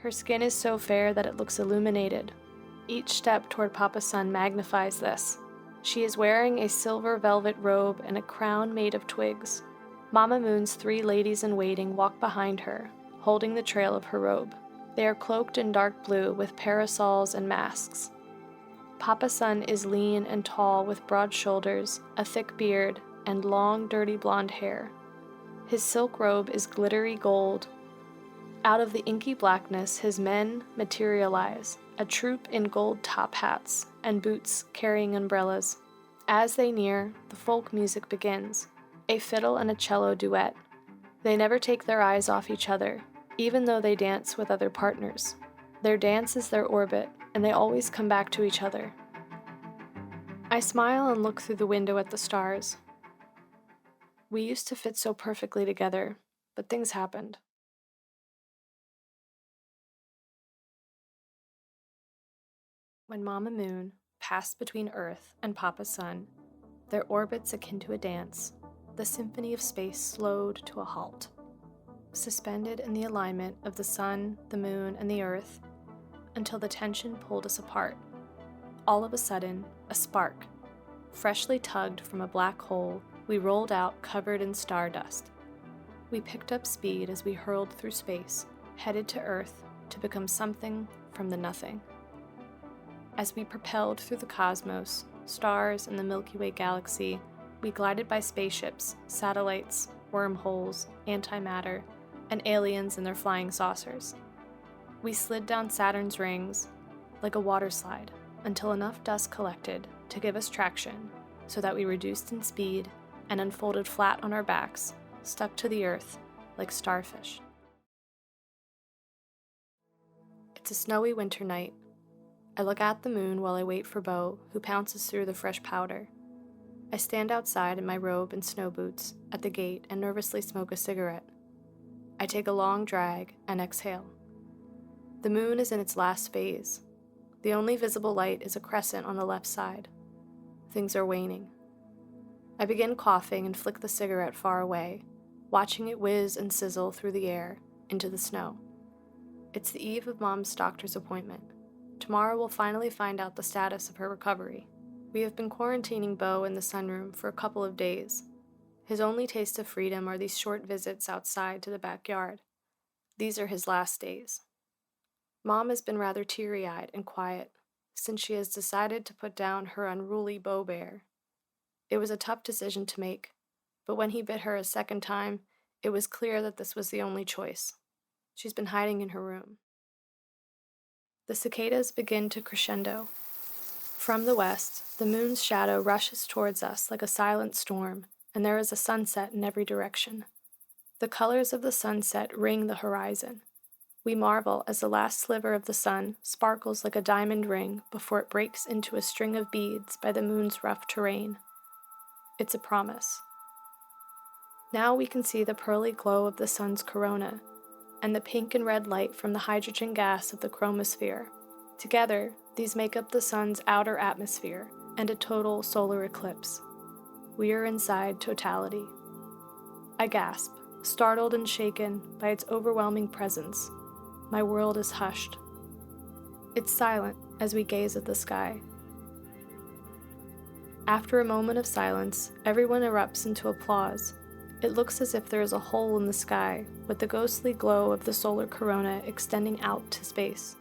Her skin is so fair that it looks illuminated. Each step toward Papa Sun magnifies this. She is wearing a silver velvet robe and a crown made of twigs. Mama Moon's 3 ladies-in-waiting walk behind her, holding the trail of her robe. They are cloaked in dark blue with parasols and masks. Papa Sun is lean and tall with broad shoulders, a thick beard, and long, dirty blonde hair. His silk robe is glittery gold. Out of the inky blackness, his men materialize, a troop in gold top hats and boots carrying umbrellas. As they near, the folk music begins, a fiddle and a cello duet. They never take their eyes off each other, even though they dance with other partners. Their dance is their orbit, and they always come back to each other. I smile and look through the window at the stars. We used to fit so perfectly together, but things happened. When Mama Moon passed between Earth and Papa Sun, their orbits akin to a dance, the symphony of space slowed to a halt. Suspended in the alignment of the sun, the moon, and the earth, until the tension pulled us apart. All of a sudden, a spark. Freshly tugged from a black hole, we rolled out covered in stardust. We picked up speed as we hurled through space, headed to Earth to become something from the nothing. As we propelled through the cosmos, stars and the Milky Way galaxy, we glided by spaceships, satellites, wormholes, antimatter, and aliens in their flying saucers. We slid down Saturn's rings like a water slide until enough dust collected to give us traction so that we reduced in speed and unfolded flat on our backs, stuck to the earth like starfish. It's a snowy winter night. I look at the moon while I wait for Bo, who pounces through the fresh powder. I stand outside in my robe and snow boots at the gate and nervously smoke a cigarette. I take a long drag and exhale. The moon is in its last phase. The only visible light is a crescent on the left side. Things are waning. I begin coughing and flick the cigarette far away, watching it whiz and sizzle through the air into the snow. It's the eve of Mom's doctor's appointment. Tomorrow we'll finally find out the status of her recovery. We have been quarantining Bo in the sunroom for a couple of days. His only taste of freedom are these short visits outside to the backyard. These are his last days. Mom has been rather teary-eyed and quiet since she has decided to put down her unruly Bo Bear. It was a tough decision to make, but when he bit her a second time, it was clear that this was the only choice. She's been hiding in her room. The cicadas begin to crescendo. From the west, the moon's shadow rushes towards us like a silent storm, and there is a sunset in every direction. The colors of the sunset ring the horizon. We marvel as the last sliver of the sun sparkles like a diamond ring before it breaks into a string of beads by the moon's rough terrain. It's a promise. Now we can see the pearly glow of the sun's corona, and the pink and red light from the hydrogen gas of the chromosphere. Together, these make up the sun's outer atmosphere and a total solar eclipse. We are inside totality. I gasp, startled and shaken by its overwhelming presence. My world is hushed. It's silent as we gaze at the sky. After a moment of silence, everyone erupts into applause. It looks as if there is a hole in the sky, with the ghostly glow of the solar corona extending out to space.